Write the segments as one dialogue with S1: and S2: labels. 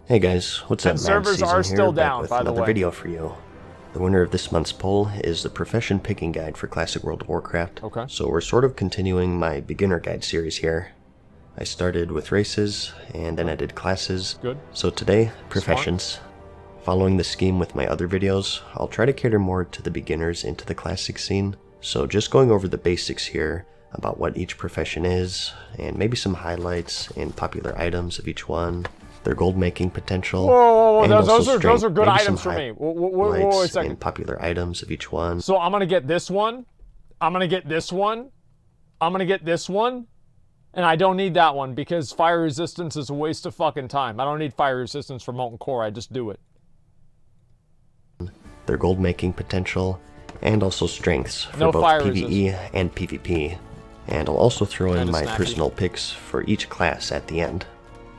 S1: Hey guys, what's up?
S2: And servers are still down,
S1: with
S2: by the
S1: another
S2: way.
S1: video for you. The winner of this month's poll is the Profession Picking Guide for Classic World of Warcraft.
S2: Okay.
S1: So we're sort of continuing my beginner guide series here. I started with races, and then I did classes.
S2: Good.
S1: So today, professions. Following the scheme with my other videos, I'll try to cater more to the beginners into the classic scene. So just going over the basics here about what each profession is, and maybe some highlights and popular items of each one. Their gold making potential.
S2: Whoa,
S1: and
S2: those are good
S1: maybe
S2: items for me. Wait a second.
S1: And popular items of each one.
S2: So I'm gonna get this one. I'm gonna get this one. I'm gonna get this one. And I don't need that one because fire resistance is a waste of fucking time. I don't need fire resistance for molten core. I just do it.
S1: Their gold making potential, and also strengths for
S2: No
S1: both
S2: fire
S1: PvE and PvP. And I'll also throw in
S2: Kinda
S1: my
S2: snappy.
S1: personal picks for each class at the end.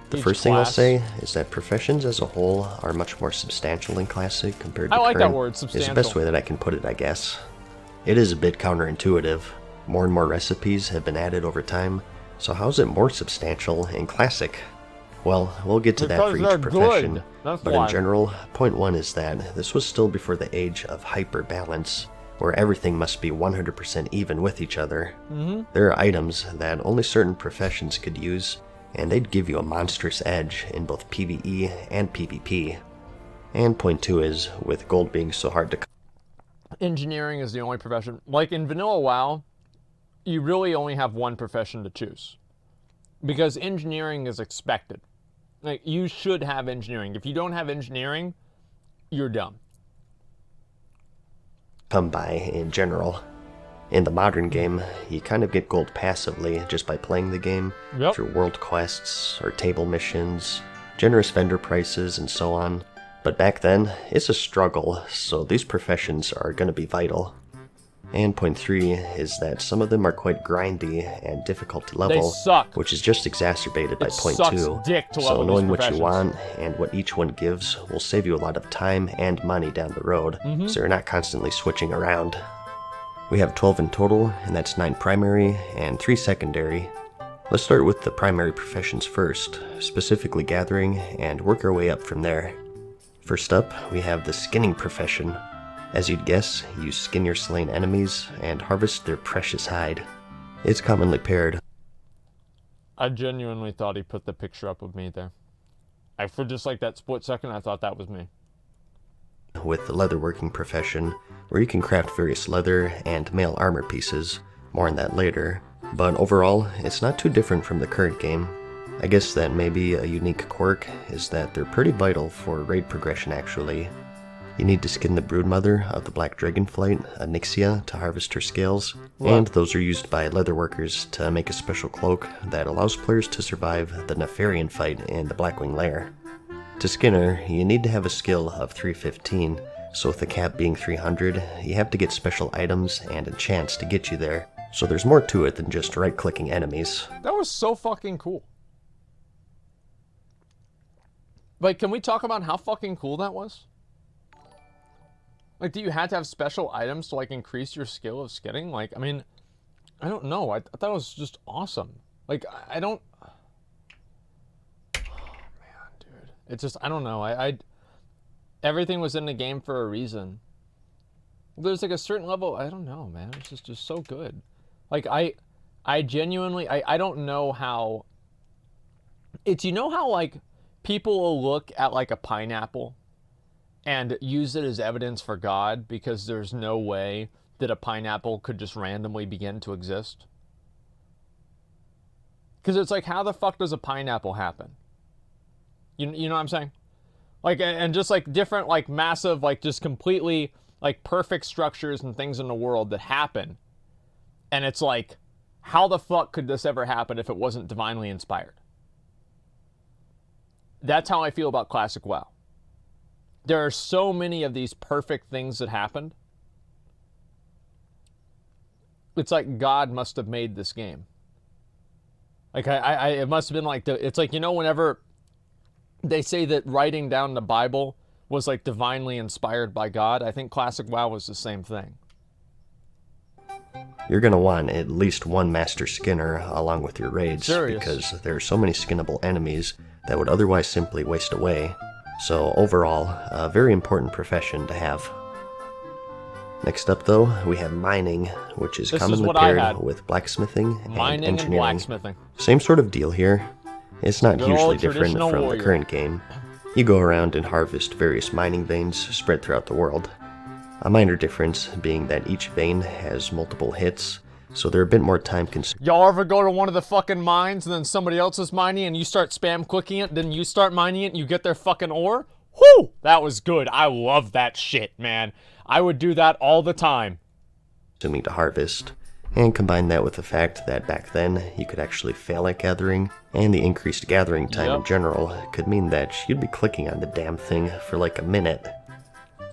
S1: The
S2: Each
S1: first thing I'll
S2: class.
S1: say is that professions as a whole are much more substantial in Classic compared to
S2: I like
S1: current.
S2: that word,
S1: Is the
S2: substantial.
S1: best way that I can put it, I guess. It is a bit counterintuitive. More and more recipes have been added over time, so how is it more substantial in Classic? Well, we'll get to that
S2: Because
S1: for
S2: they're
S1: each profession,
S2: good. That's
S1: but
S2: why.
S1: in general, point one is that this was still before the age of hyper-balance, where everything must be 100% even with each other. There are items that only certain professions could use, and they'd give you a monstrous edge in both PvE and PvP. And point two is, with gold being so hard to
S2: Engineering is the only profession. Like in vanilla WoW, you really only have one profession to choose. Because engineering is expected. Like, you should have engineering. If you don't have engineering, you're dumb.
S1: come by in general. In the modern game, you kind of get gold passively just by playing the game
S2: Yep.
S1: through world quests or table missions, generous vendor prices, and so on. But back then, it's a struggle, so these professions are going to be vital. And point three is that some of them are quite grindy and difficult to level,
S2: suck.
S1: which is just exacerbated by
S2: It
S1: point
S2: sucks
S1: two.
S2: dick to
S1: So
S2: level
S1: knowing
S2: these
S1: what you
S2: professions.
S1: want and what each one gives will save you a lot of time and money down the road, so you're not constantly switching around. We have 12 in total, and that's 9 primary and 3 secondary. Let's start with the primary professions first, specifically gathering, and work our way up from there. First up, we have the skinning profession. As you'd guess, you skin your slain enemies and harvest their precious hide. It's commonly paired
S2: I genuinely thought he put the picture up of me there. For just like that split second, I thought that was me.
S1: with the leatherworking profession, where you can craft various leather and mail armor pieces. More on that later. But overall, it's not too different from the current game. I guess that maybe a unique quirk is that they're pretty vital for raid progression actually. You need to skin the broodmother of the black dragonflight, Onyxia, to harvest her scales, and those are used by leatherworkers to make a special cloak that allows players to survive the Nefarian fight in the Blackwing Lair. To skin her, you need to have a skill of 315, so with the cap being 300, you have to get special items and enchants to get you there, so there's more to it than just right-clicking enemies.
S2: That was so fucking cool. Like, can we talk about how fucking cool that was? Like, do you have to have special items to, like, increase your skill of skinning? Like, I mean, I don't know. I thought it was just awesome. Like, I don't... Oh, man, dude. It's just, I don't know. Everything was in the game for a reason. There's, like, a certain level... I don't know, man. It's just so good. Like, I genuinely... I don't know how... It's, you know how, like, people will look at, like, a pineapple and use it as evidence for God because there's no way that a pineapple could just randomly begin to exist? Because it's like, how the fuck does a pineapple happen? You know what I'm saying? Like, and just like different, like massive, like just completely like perfect structures and things in the world that happen. And it's like, how the fuck could this ever happen if it wasn't divinely inspired? That's how I feel about Classic WoW. There are so many of these perfect things that happened. It's like God must have made this game. Like, it must have been like, it's like, you know, whenever they say that writing down the Bible was like divinely inspired by God, I think Classic WoW was the same thing.
S1: you're going to want at least one Master Skinner along with your raids, because there are so many skinnable enemies that would otherwise simply waste away. So overall, a very important profession to have. Next up though, we have mining, which is commonly paired with blacksmithing and engineering.
S2: Blacksmithing.
S1: Same sort of deal here. It's not hugely different from the current game. You go around and harvest various mining veins spread throughout the world. A minor difference being that each vein has multiple hits, so they're a bit more time consuming.
S2: Y'all ever go to one of the fucking mines and then somebody else is mining and you start spam clicking it, then you start mining it and you get their fucking ore? Whew! That was good. I love that shit, man. I would do that all the time.
S1: To harvest, and combine that with the fact that back then you could actually fail at gathering, and the increased gathering time in general could mean that you'd be clicking on the damn thing for like a minute.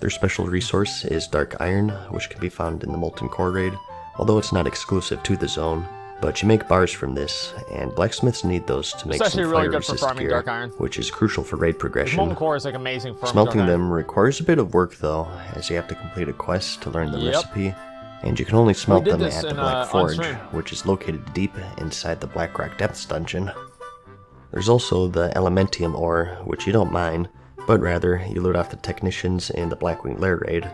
S1: Their special resource is Dark Iron, which can be found in the Molten Core raid, although it's not exclusive to the zone. But you make bars from this, and blacksmiths need those to make some fire-resist gear, which is crucial for raid progression.
S2: Molten Core is like amazing for
S1: smelting them requires a bit of work though, as you have to complete a quest to learn the recipe, and you can only smelt them at the Black Forge, which is located deep inside the Blackrock Depths dungeon. There's also the Elementium ore, which you don't mine, but rather you loot off the technicians in the Blackwing Lair raid.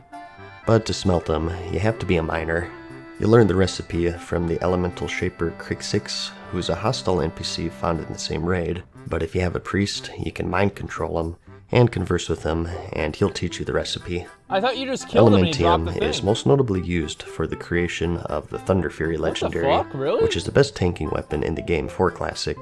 S1: But to smelt them, you have to be a miner. You learn the recipe from the elemental shaper Crixix, who's a hostile NPC found in the same raid, but if you have a priest, you can mind control him and converse with him, and he'll teach you the recipe.
S2: I thought you just killed him and he dropped the
S1: thing.
S2: Elementium
S1: is most notably used for the creation of the Thunder Fury legendary,
S2: really?
S1: which is the best tanking weapon in the game for Classic.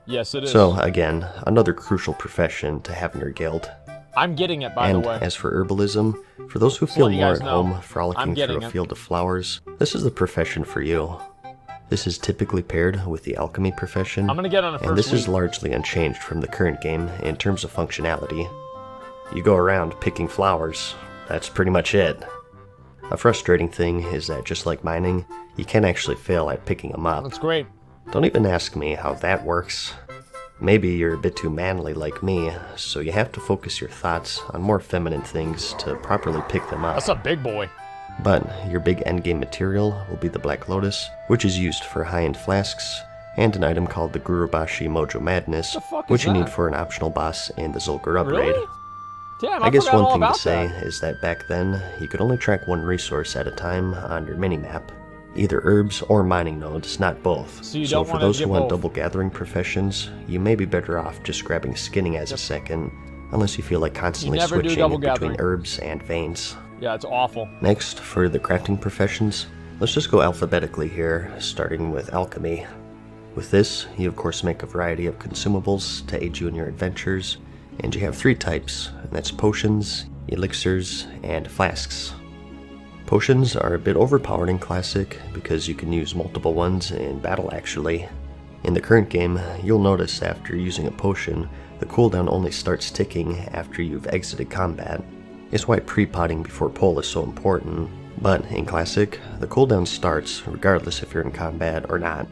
S2: Yes, it is.
S1: So again, another crucial profession to have in your guild.
S2: I'm getting it, by the way.
S1: And as for herbalism, for those who feel more at home frolicking through a field of flowers, this is the profession for you. This is typically paired with the alchemy profession,
S2: I'm gonna get on a
S1: and this is largely unchanged from the current game in terms of functionality. You go around picking flowers, that's pretty much it. A frustrating thing is that just like mining, you can actually fail at picking them up.
S2: That's great.
S1: Don't even ask me how that works. Maybe you're a bit too manly like me, so you have to focus your thoughts on more feminine things to properly pick them up.
S2: That's a big boy.
S1: But your big endgame material will be the Black Lotus, which is used for high-end flasks, and an item called the Gurubashi Mojo Madness, which you need for an optional boss in the Zul'Gurub raid.
S2: Damn,
S1: I guess one thing to say is that back then, you could only track one resource at a time on your minimap. Either herbs or mining nodes, not both. So for those who want double gathering professions, you may be better off just grabbing skinning as a second, unless you feel like constantly switching between herbs and veins.
S2: Yeah, it's awful.
S1: Next, for the crafting professions, let's just go alphabetically here, starting with alchemy. With this, you of course make a variety of consumables to aid you in your adventures, and you have 3 types, and that's potions, elixirs, and flasks. Potions are a bit overpowered in Classic because you can use multiple ones in battle actually. In the current game, you'll notice after using a potion, the cooldown only starts ticking after you've exited combat. It's why pre-potting before pull is so important, but in Classic, the cooldown starts regardless if you're in combat or not.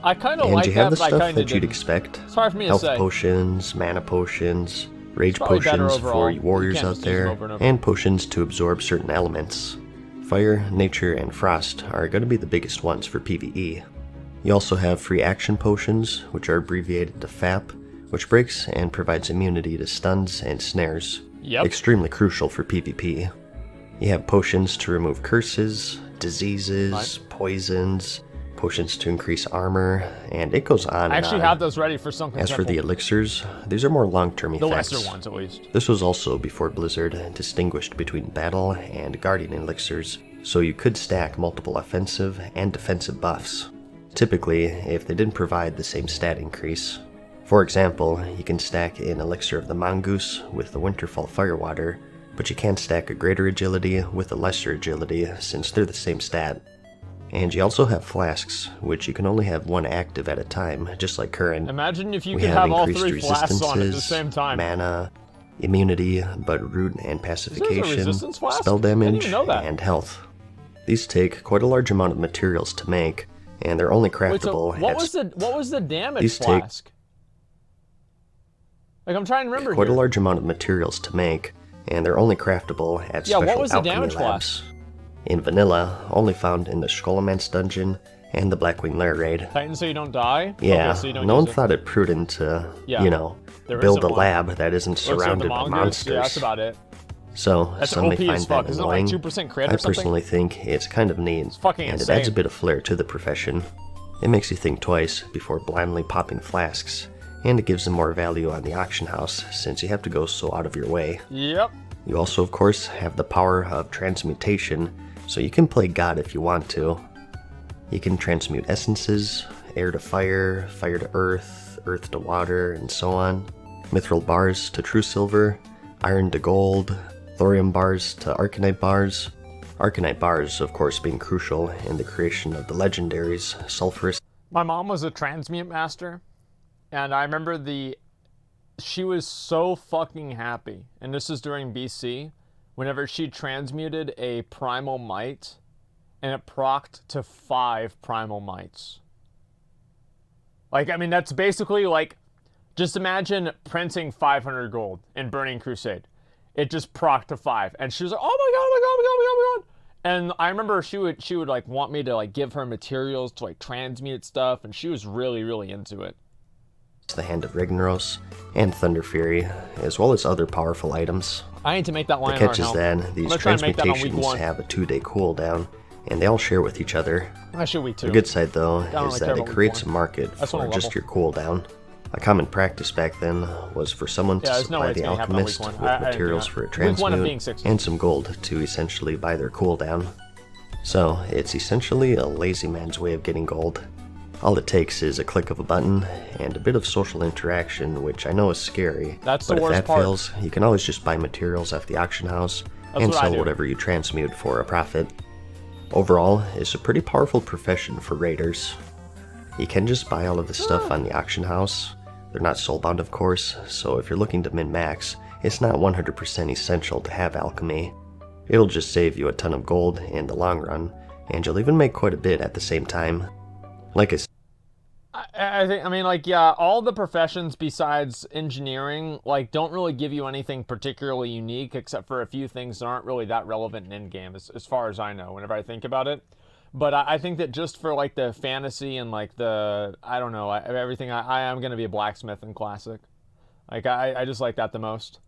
S2: I kind of like that, but I kind of
S1: And you have the stuff that you'd expect.
S2: It's hard for me to say.
S1: Health potions, mana potions, rage potions for you warriors out there, and potions to absorb certain elements. Fire, nature, and frost are going to be the biggest ones for PvE. You also have free action potions, which are abbreviated to FAP, which breaks and provides immunity to stuns and snares. Extremely crucial for PvP. You have potions to remove curses, diseases, poisons, potions to increase armor, and it goes on and on.
S2: I actually have those ready for something
S1: As for the elixirs, these are more long-term effects.
S2: The lesser ones, at least.
S1: This was also before Blizzard distinguished between battle and guardian elixirs, so you could stack multiple offensive and defensive buffs. Typically, if they didn't provide the same stat increase. For example, you can stack an elixir of the mongoose with the Winterfell Firewater, but you can't stack a greater agility with a lesser agility since they're the same stat. And you also have flasks, which you can only have one active at a time, just like current.
S2: Imagine if you could have all 3 flasks on at the same time.
S1: Mana, immunity, but root and pacification, spell damage, and health. These take quite a large amount of materials to make, and they're only craftable.
S2: Wait, so what was the damage flask? Like, I'm trying to remember
S1: quite a large amount of materials to make, and they're only craftable at special alchemy labs. In vanilla, only found in the Skullman's dungeon and the Blackwing Lair raid.
S2: Titan so you don't die?
S1: Yeah,
S2: Okay, so you don't
S1: no one
S2: use it.
S1: thought it prudent to,
S2: Yeah,
S1: you know,
S2: there
S1: build
S2: isn't
S1: a
S2: one.
S1: lab that isn't
S2: Looks like the
S1: surrounded by
S2: mongoose.
S1: monsters.
S2: Yeah, that's about it.
S1: So,
S2: That's
S1: some may
S2: OP as
S1: find
S2: fuck.
S1: that
S2: Isn't it like
S1: annoying.
S2: 2% crit
S1: I
S2: or something?
S1: personally think it's kind of neat,
S2: fucking
S1: and
S2: insane.
S1: it adds a bit of flair to the profession. It makes you think twice before blindly popping flasks, and it gives them more value on the auction house since you have to go so out of your way.
S2: Yep.
S1: You also, of course, have the power of transmutation, so you can play God if you want to. You can transmute essences, air to fire, fire to earth, earth to water, and so on. Mithril bars to true silver, iron to gold, thorium bars to arcanite bars. Arcanite bars, of course, being crucial in the creation of the legendaries, sulfurous.
S2: My mom was a transmute master, and I remember she was so fucking happy, and this is during BC, whenever she transmuted a primal might, and it procced to 5 primal mites. Like, I mean, that's basically like, just imagine printing 500 gold in Burning Crusade. It just procced to 5, and she was like, "Oh my god, oh my god, oh my god, oh my god, oh my god!" And I remember she would like want me to like give her materials to like transmute stuff, and she was really, really into it.
S1: The Hand of Ragnaros, and Thunder Fury, as well as other powerful items.
S2: I need to make that
S1: The
S2: line
S1: catch is
S2: art
S1: that these transmutations have a 2-day cooldown, and they all share with each other.
S2: Actually, we too.
S1: The good side, though,
S2: don't
S1: is
S2: really care
S1: that it
S2: about
S1: creates a
S2: week 1.
S1: market
S2: That's
S1: for
S2: one
S1: just
S2: level.
S1: your cooldown. A common practice back then was for someone to
S2: there's no way
S1: supply
S2: it's
S1: the
S2: gonna happen on
S1: alchemist
S2: week
S1: with
S2: 1. I didn't do
S1: materials
S2: that.
S1: for a
S2: Week 1 of being
S1: transmute
S2: 60.
S1: and some gold to essentially buy their cooldown. So, it's essentially a lazy man's way of getting gold. All it takes is a click of a button and a bit of social interaction, which I know is scary.
S2: That's the
S1: but if
S2: worst
S1: that
S2: part.
S1: fails, you can always just buy materials off the auction house
S2: That's
S1: and
S2: what I
S1: sell
S2: do.
S1: whatever you transmute for a profit. Overall, it's a pretty powerful profession for raiders. You can just buy all of the stuff on the auction house. They're not soulbound, of course, so if you're looking to min-max, it's not 100% essential to have alchemy. It'll just save you a ton of gold in the long run, and you'll even make quite a bit at the same time. Like I said,
S2: I think, I mean, like, yeah, all the professions besides engineering, like, don't really give you anything particularly unique, except for a few things that aren't really that relevant in endgame, as far as I know, whenever I think about it. But I think that just for, like, the fantasy and, like, the, I don't know, everything, I am going to be a blacksmith in Classic. Like, I just like that the most.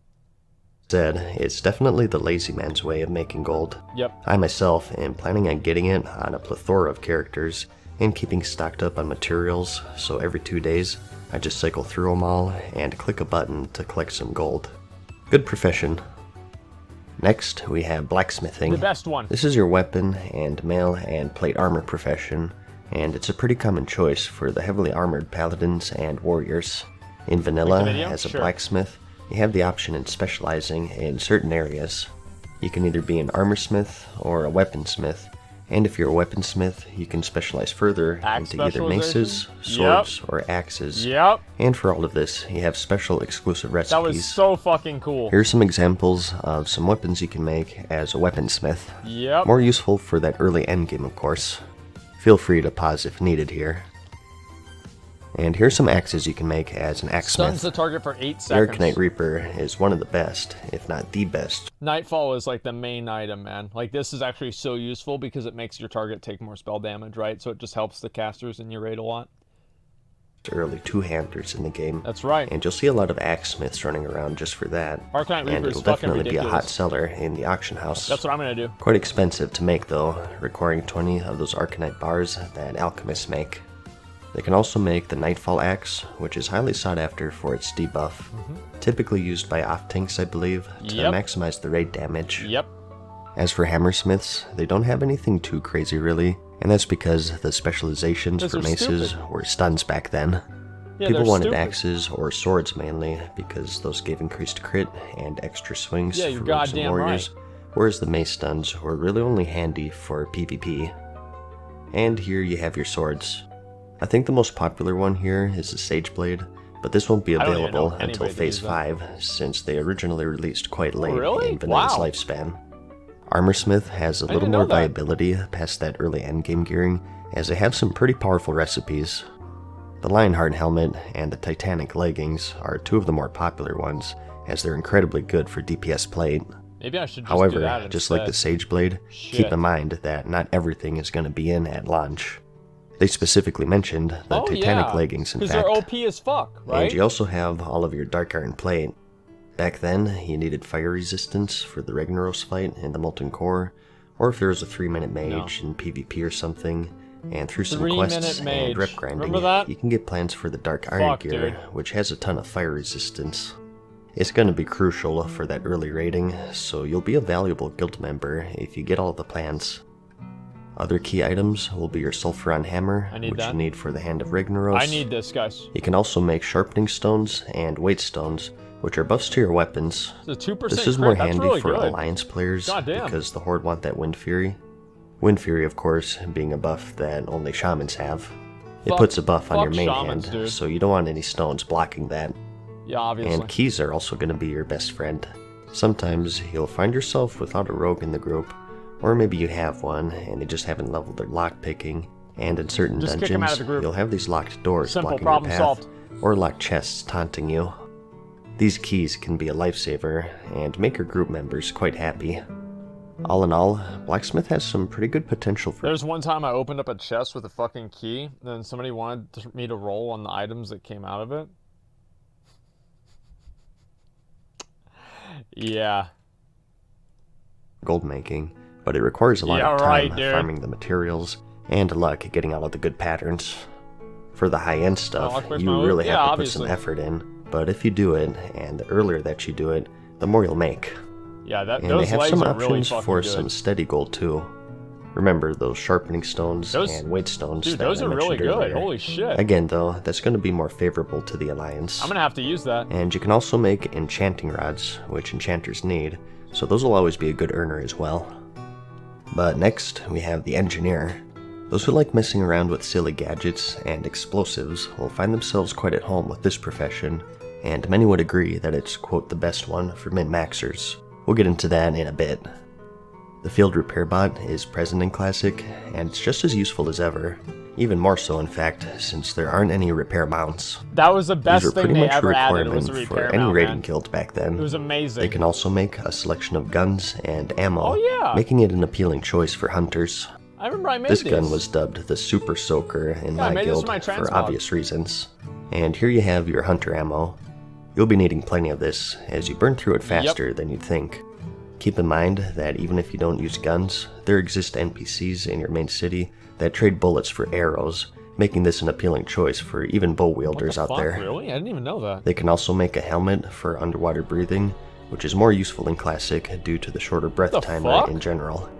S1: it's definitely the lazy man's way of making gold.
S2: Yep.
S1: I myself am planning on getting it on a plethora of characters and keeping stocked up on materials, so every 2 days I just cycle through them all and click a button to collect some gold. Good profession. Next, we have blacksmithing.
S2: The best one.
S1: This is your weapon and mail and plate armor profession, and it's a pretty common choice for the heavily armored paladins and warriors. In vanilla,
S2: video?
S1: as a
S2: Sure.
S1: blacksmith, you have the option in specializing in certain areas. You can either be an armorsmith or a weaponsmith, and if you're a weaponsmith, you can specialize further
S2: Axe
S1: into either maces,
S2: specialization?
S1: swords, or axes.
S2: Yep.
S1: And for all of this, you have special exclusive recipes.
S2: That was so fucking cool.
S1: Here's some examples of some weapons you can make as a weaponsmith.
S2: Yep.
S1: More useful for that early endgame, of course. Feel free to pause if needed here. And here's some axes you can make as an
S2: Stuns
S1: axesmith.
S2: the target for 8
S1: The
S2: seconds.
S1: Arcanite Reaper is one of the best, if not the best.
S2: Nightfall is like the main item, man. Like, this is actually so useful because it makes your target take more spell damage, right? So it just helps the casters in your raid a lot.
S1: Early two-handers in the game.
S2: That's right.
S1: And you'll see a lot of axesmiths running around just for that.
S2: Arcanite
S1: And
S2: Reaper is
S1: it'll
S2: fucking
S1: definitely be a hot
S2: ridiculous.
S1: seller in the auction house.
S2: That's what I'm going to do.
S1: Quite expensive to make though, requiring 20 of those Arcanite bars that alchemists make. They can also make the Nightfall Axe, which is highly sought after for its debuff. Typically used by off-tanks, I believe, to
S2: Yep.
S1: maximize the raid damage.
S2: Yep.
S1: As for hammersmiths, they don't have anything too crazy really, and that's because the specializations
S2: Because
S1: for
S2: they're
S1: maces
S2: stupid.
S1: were stuns back then.
S2: Yeah,
S1: People
S2: they're
S1: wanted
S2: stupid.
S1: axes or swords mainly, because those gave increased crit and extra swings
S2: Yeah,
S1: for
S2: you're
S1: rogues and
S2: goddamn
S1: warriors, whereas the mace stuns were really only handy for PvP. And here you have your swords. I think the most popular one here is the Sage Blade, but this won't be
S2: I don't even know
S1: available until
S2: anybody that
S1: Phase
S2: uses that.
S1: 5, since they originally released quite late
S2: really?
S1: in Vanilla's
S2: Wow.
S1: lifespan. Armorsmith has a little
S2: didn't know
S1: more
S2: that.
S1: viability past that early endgame gearing, as they have some pretty powerful recipes. The Lionheart helmet and the Titanic leggings are two of the more popular ones, as they're incredibly good for DPS plate.
S2: Maybe I should just do
S1: However,
S2: that
S1: just like the
S2: instead.
S1: Sage Blade, keep in mind that not everything is going to be in at launch. They specifically mentioned the Titanic leggings, in fact.
S2: Because they're OP as fuck, right?
S1: And you also have all of your Dark Iron plate. Back then, you needed fire resistance for the Ragnaros fight in the Molten Core, or if there was a 3-minute mage in PvP or something, and through some quests and rep grinding, you can get plans for the Dark Iron gear, which has a ton of fire resistance. It's going to be crucial for that early raiding, so you'll be a valuable guild member if you get all the plans. Other key items will be your Sulfuron Hammer, which you need for the Hand of Ragnaros.
S2: I need this, guys.
S1: You can also make Sharpening Stones and Weight Stones, which are buffs to your weapons. This is more handy for Alliance players, because the Horde want that Wind Fury. Wind Fury, of course, being a buff that only Shamans have. It puts a buff on your main hand, so you don't want any stones blocking that.
S2: Yeah, obviously.
S1: And keys are also going to be your best friend. Sometimes you'll find yourself without a rogue in the group, or maybe you have one and they just haven't leveled their lockpicking, and in certain dungeons you'll have these locked doors blocking your path, or locked chests taunting you. These keys can be a lifesaver and make your group members quite happy. All in all, Blacksmith has some pretty good potential for...
S2: There's one time I opened up a chest with a fucking key, and then somebody wanted me to roll on the items that came out of it. Yeah.
S1: Gold making, but it requires a lot of time farming the materials and luck getting all of the good patterns. For the high-end stuff, you really have to put some effort in, but if you do it, and the earlier that you do it, the more you'll make.
S2: Yeah,
S1: and they have some options for some steady gold too. Remember those Sharpening Stones and Weight Stones that
S2: those
S1: I
S2: are really
S1: mentioned earlier.
S2: good. Holy shit.
S1: Again though, that's going to be more favorable to the Alliance.
S2: I'm going to have to use that.
S1: And you can also make Enchanting Rods, which enchanters need, so those will always be a good earner as well. But next, we have the Engineer. Those who like messing around with silly gadgets and explosives will find themselves quite at home with this profession, and many would agree that it's, quote, the best one for min-maxers. We'll get into that in a bit. The Field Repair Bot is present in Classic, and it's just as useful as ever. Even more so, in fact, since there aren't any repair mounts.
S2: That was the best thing they ever added, was
S1: a
S2: the
S1: repair
S2: repair
S1: any
S2: mount,
S1: raiding guild back then.
S2: It was amazing.
S1: They can also make a selection of guns and ammo, making it an appealing choice for hunters.
S2: I remember I made
S1: this gun was dubbed the Super Soaker in my guild for obvious reasons. And here you have your hunter ammo. You'll be needing plenty of this, as you burn through it faster than you'd think. Keep in mind that even if you don't use guns, there exist NPCs in your main city that trade bullets for arrows, making this an appealing choice for even bow wielders out there.
S2: Really? I didn't even know that.
S1: They can also make a helmet for underwater breathing, which is more useful in Classic due to the shorter breath timer in general.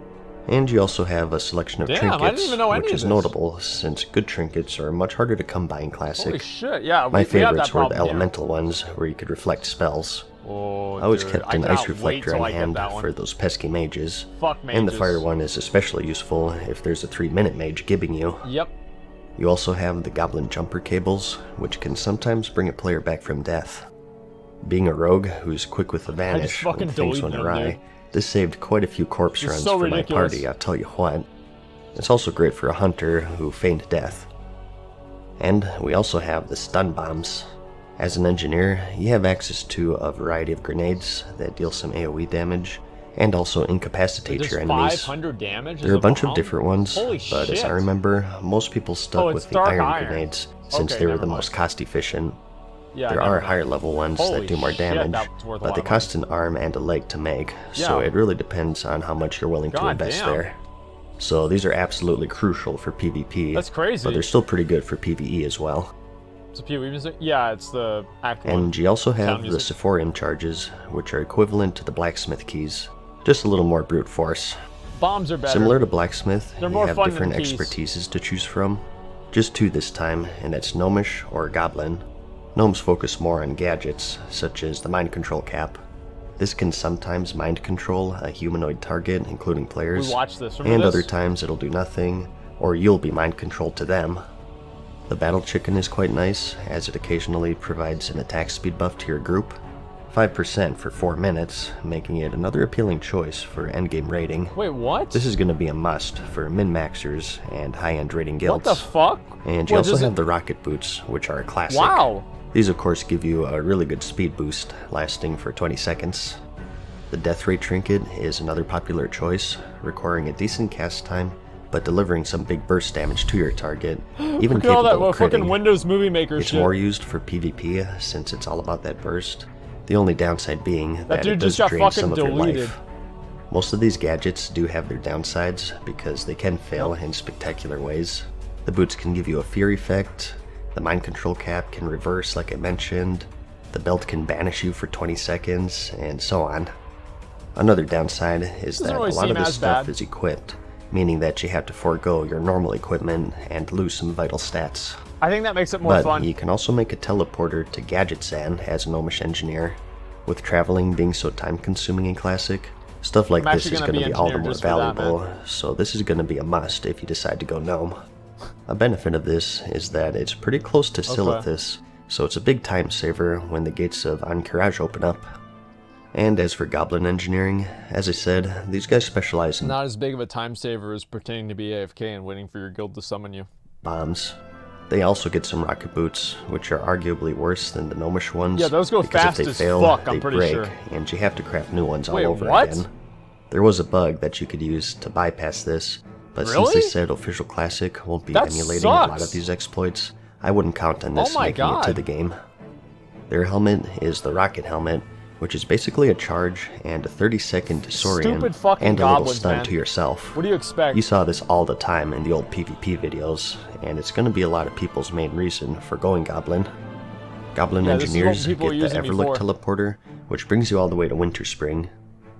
S1: And you also have a selection of trinkets, which is notable since good trinkets are much harder to come by in Classic.
S2: Holy shit, yeah.
S1: My favorites were the elemental ones, where you could reflect spells.
S2: Oh,
S1: I always kept an ice reflector on hand for those pesky mages. And the fire one is especially useful if there's a 3-minute mage gibbing you.
S2: Yep.
S1: You also have the goblin jumper cables, which can sometimes bring a player back from death. Being a rogue who's quick with the vanish when things went awry, this saved quite a few corpse runs for my party, I'll tell you what. It's also great for a hunter who feigned death. And we also have the stun bombs. As an engineer, you have access to a variety of grenades that deal some AoE damage, and also incapacitate your enemies.
S2: 500 damage
S1: there are a bunch of different ones, but as I remember, most people stuck with the iron grenades, since they were the most cost efficient. There are higher level ones that do more damage, but they cost an arm and a leg to make, so it really depends on how much you're willing to invest there. So these are absolutely crucial for PvP,
S2: that's crazy.
S1: But they're still pretty good for PvE as well.
S2: It's a PvE music? Yeah, it's the Act 1.
S1: And you also have the Sephorium charges, which are equivalent to the Blacksmith keys, just a little more brute force.
S2: Bombs are better.
S1: Similar to Blacksmith, you have different expertises to choose from. Just 2 this time, and that's Gnomish or Goblin. Gnomes focus more on gadgets, such as the Mind Control Cap. This can sometimes mind control a humanoid target, including players, and other times it'll do nothing, or you'll be mind controlled to them. The Battle Chicken is quite nice, as it occasionally provides an attack speed buff to your group. 5% for 4 minutes, making it another appealing choice for endgame raiding.
S2: Wait, what?
S1: This is going to be a must for min-maxers and high-end raiding guilds.
S2: What the fuck?
S1: And you also have the Rocket Boots, which are a classic.
S2: Wow!
S1: These of course give you a really good speed boost, lasting for 20 seconds. The death ray trinket is another popular choice, requiring a decent cast time, but delivering some big burst damage to your target, even
S2: Look at all
S1: capable
S2: that
S1: of
S2: fucking
S1: critting.
S2: Windows Movie Maker
S1: It's
S2: shit.
S1: more used for PvP since it's all about that burst. The only downside being that
S2: dude
S1: it does
S2: just got
S1: drain some
S2: fucking
S1: of your
S2: deleted.
S1: life. Most of these gadgets do have their downsides because they can fail in spectacular ways. The boots can give you a fear effect, the mind control cap can reverse like I mentioned, the belt can banish you for 20 seconds, and so on. Another downside is that
S2: really
S1: a lot of
S2: seem
S1: this
S2: as
S1: stuff
S2: bad.
S1: is equipped, meaning that you have to forego your normal equipment and lose some vital stats.
S2: I think that makes it more
S1: But
S2: fun.
S1: you can also make a teleporter to Gadget San as a gnomish engineer. With traveling being so time consuming in Classic, stuff like
S2: I'm
S1: this
S2: actually
S1: is
S2: gonna
S1: going to
S2: be
S1: be all the
S2: engineered
S1: more
S2: just for that,
S1: valuable, so this is going to be a must if you decide to go gnome. A benefit of this is that it's pretty close to Silithus, so it's a big time saver when the gates of Ahn'Qiraj open up. And as for Goblin Engineering, as I said, these guys specialize in
S2: Not as big of a time saver as pretending to be AFK and waiting for your guild to summon you.
S1: bombs. They also get some rocket boots, which are arguably worse than the gnomish ones.
S2: Yeah, those go
S1: because
S2: fast
S1: if they
S2: as
S1: fail,
S2: fuck, I'm
S1: they
S2: pretty
S1: break,
S2: sure.
S1: and you have to craft new ones
S2: Wait,
S1: all over
S2: what?
S1: again. There was a bug that you could use to bypass this, but since
S2: Really?
S1: they said Official Classic won't be
S2: That
S1: emulating a lot
S2: sucks.
S1: of these exploits, I wouldn't count on this
S2: Oh my
S1: making it to
S2: God.
S1: the game. Their helmet is the Rocket Helmet, which is basically a charge and a 30-second disorient
S2: Stupid fucking
S1: and a little
S2: goblins,
S1: stun
S2: man.
S1: to yourself.
S2: What do you expect?
S1: You saw this all the time in the old PvP videos, and it's going to be a lot of people's main reason for going Goblin. Goblin
S2: Yeah, this is what
S1: engineers
S2: people are
S1: get the
S2: using me
S1: Everlook
S2: for.
S1: teleporter, which brings you all the way to Winter Spring.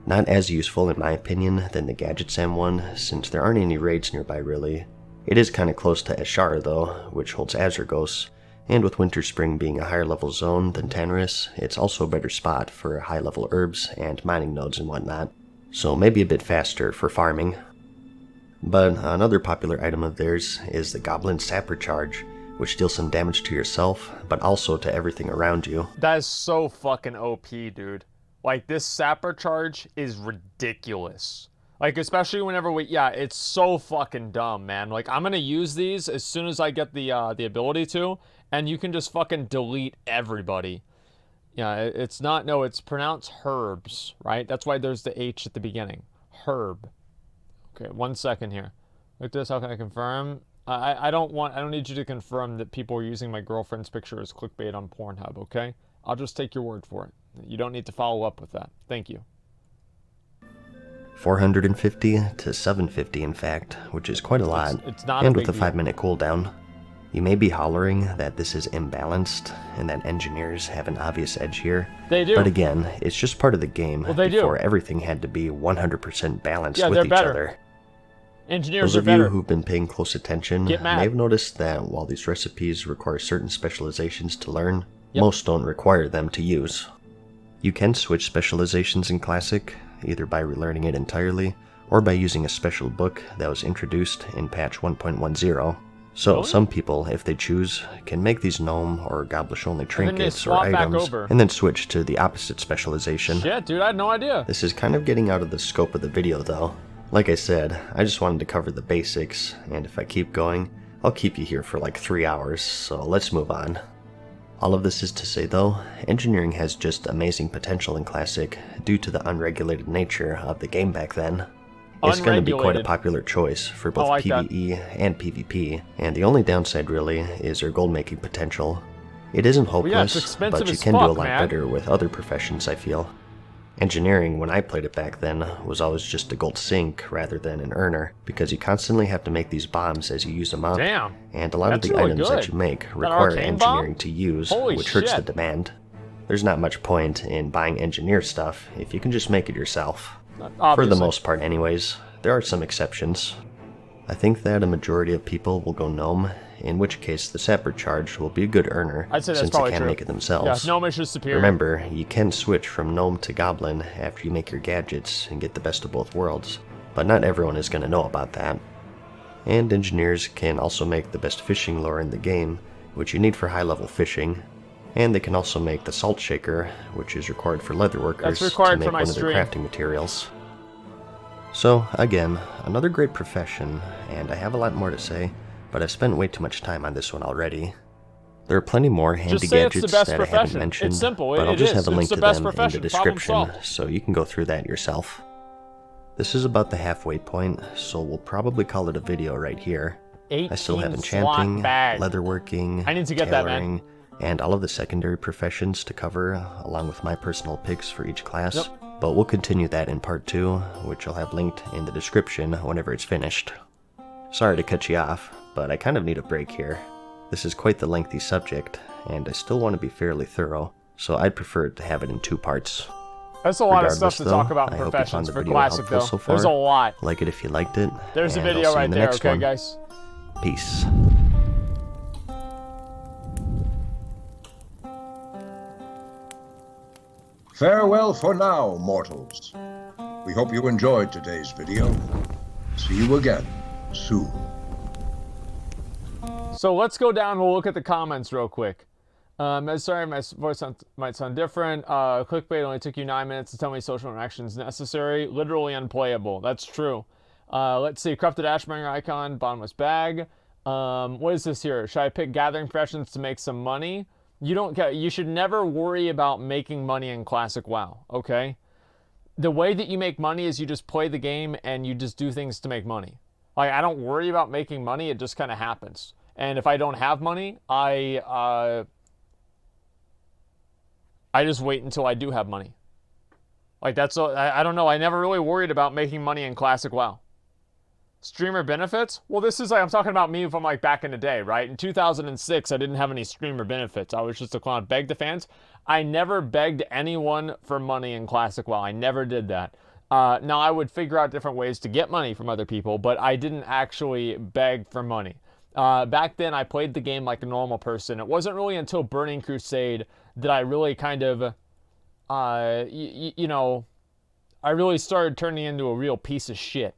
S1: Not as useful in my opinion than the Gadget Sam one, since there aren't any raids nearby really. It is kinda close to Ashara though, which holds Azurgos, and with Winter Spring being a higher level zone than Tanris, it's also a better spot for high level herbs and mining nodes and whatnot, so maybe a bit faster for farming. But another popular item of theirs is the Goblin Sapper Charge, which deals some damage to yourself, but also to everything around you.
S2: That is so fucking OP, dude. Like, this sapper charge is ridiculous. Like, especially whenever it's so fucking dumb, man. Like, I'm gonna use these as soon as I get the ability to, and you can just fucking delete everybody. Yeah, it's pronounced herbs, right? That's why there's the H at the beginning. Herb. Okay, 1 second here. Look at this, how can I confirm? I don't need you to confirm that people are using my girlfriend's picture as clickbait on Pornhub, okay? I'll just take your word for it. You don't need to follow up with that. Thank you.
S1: 450 to 750 in fact, which is quite a lot,
S2: It's not
S1: and
S2: a
S1: with a
S2: big deal.
S1: 5-minute cooldown. You may be hollering that this is imbalanced, and that engineers have an obvious edge here.
S2: They do.
S1: But again, it's just part of the game
S2: they do.
S1: before everything had to be 100% balanced
S2: Yeah,
S1: with
S2: they're
S1: each
S2: better.
S1: other.
S2: Engineers
S1: Those
S2: are
S1: of you
S2: better.
S1: who've been paying close attention
S2: Get
S1: may
S2: mad.
S1: have noticed that while these recipes require certain specializations to learn,
S2: Yep.
S1: most don't require them to use. You can switch specializations in Classic, either by relearning it entirely, or by using a special book that was introduced in patch 1.10. So
S2: Really?
S1: some people, if they choose, can make these gnome or goblish only
S2: then they
S1: trinkets or
S2: swap back
S1: items,
S2: over.
S1: and then switch to the opposite specialization.
S2: Shit, dude, I had no idea.
S1: This is kind of getting out of the scope of the video though. Like I said, I just wanted to cover the basics, and if I keep going, I'll keep you here for like 3 hours, so let's move on. All of this is to say though, engineering has just amazing potential in Classic due to the unregulated nature of the game back then. It's going to be quite a
S2: Unregulated.
S1: popular choice for both
S2: like that.
S1: PvE and PvP, and the only downside really is their gold making potential. It isn't
S2: yeah,
S1: hopeless,
S2: it's expensive
S1: but you
S2: as
S1: can do a
S2: fuck,
S1: lot
S2: man.
S1: better with other professions, I feel. Engineering, when I played it back then, was always just a gold sink rather than an earner, because you constantly have to make these bombs as you use them up,
S2: Damn.
S1: and a lot
S2: That's
S1: of the
S2: really
S1: items
S2: good.
S1: that you make require
S2: arcane bomb?
S1: engineering to use,
S2: Holy
S1: which hurts the
S2: shit.
S1: demand. There's not much point in buying engineer stuff if you can just make it yourself. For the
S2: Obviously.
S1: most part anyways, there are some exceptions. I think that a majority of people will go gnome, in which case the sapper charge will be a good earner
S2: I'd say that's
S1: since they
S2: probably
S1: can
S2: true.
S1: make it
S2: Yeah,
S1: themselves.
S2: gnomish is superior.
S1: Remember, you can switch from gnome to goblin after you make your gadgets and get the best of both worlds, but not everyone is going to know about that. And engineers can also make the best fishing lure in the game, which you need for high level fishing, and they can also make the salt shaker, which is required for leather workers
S2: That's required
S1: to make
S2: for my
S1: one of their
S2: stream.
S1: crafting materials. So, again, another great profession, and I have a lot more to say, but I've spent way too much time on this one already. There are plenty more handy
S2: Just say it's the
S1: gadgets
S2: best
S1: that I haven't
S2: profession.
S1: mentioned,
S2: It's simple.
S1: but I'll
S2: It
S1: just
S2: is.
S1: have a link
S2: It's the
S1: to
S2: best
S1: them in the
S2: profession. Problem
S1: description,
S2: solved.
S1: so you can go through that yourself. This is about the halfway point, so we'll probably call it a video right here. I still have
S2: 18 slot
S1: enchanting,
S2: bag.
S1: leatherworking,
S2: I need to get that, man.
S1: tailoring, and all of the secondary professions to cover, along with my personal picks for each class.
S2: Yep.
S1: But we'll continue that in part 2, which I'll have linked in the description whenever it's finished. Sorry to cut you off, but I kind of need a break here. This is quite the lengthy subject, and I still want to be fairly thorough, so I'd prefer to have it in 2 parts.
S2: That's a lot of stuff
S1: Regardless,
S2: to
S1: though,
S2: talk about in
S1: I hope you
S2: professions
S1: found the
S2: for
S1: video
S2: classic,
S1: helpful
S2: though.
S1: so far.
S2: There's a lot.
S1: Like it if you liked it.
S2: There's a
S1: and I'll
S2: video
S1: see you
S2: right
S1: in the
S2: there,
S1: next
S2: okay,
S1: one.
S2: guys?
S1: Peace.
S3: Farewell for now, mortals. We hope you enjoyed today's video. See you again soon.
S2: So let's go down. We'll look at the comments real quick. Sorry, my voice might sound different. Clickbait only took you 9 minutes to tell me social interaction is necessary. Literally unplayable. That's true. Let's see. Corrupted Ashmonger icon. Bottomless bag. What is this here? Should I pick gathering professions to make some money? You should never worry about making money in Classic WoW, okay? The way that you make money is you just play the game and you just do things to make money. Like, I don't worry about making money. It just kind of happens. And if I don't have money, I just wait until I do have money. Like, I don't know. I never really worried about making money in Classic WoW. Streamer benefits? Well, this is like, I'm talking about me from like back in the day, right? In 2006, I didn't have any streamer benefits. I was just a clown. Begged the fans. I never begged anyone for money in Classic WoW. I never did that. Now, I would figure out different ways to get money from other people, but I didn't actually beg for money. Back then, I played the game like a normal person. It wasn't really until Burning Crusade that I really kind of, I really started turning into a real piece of shit.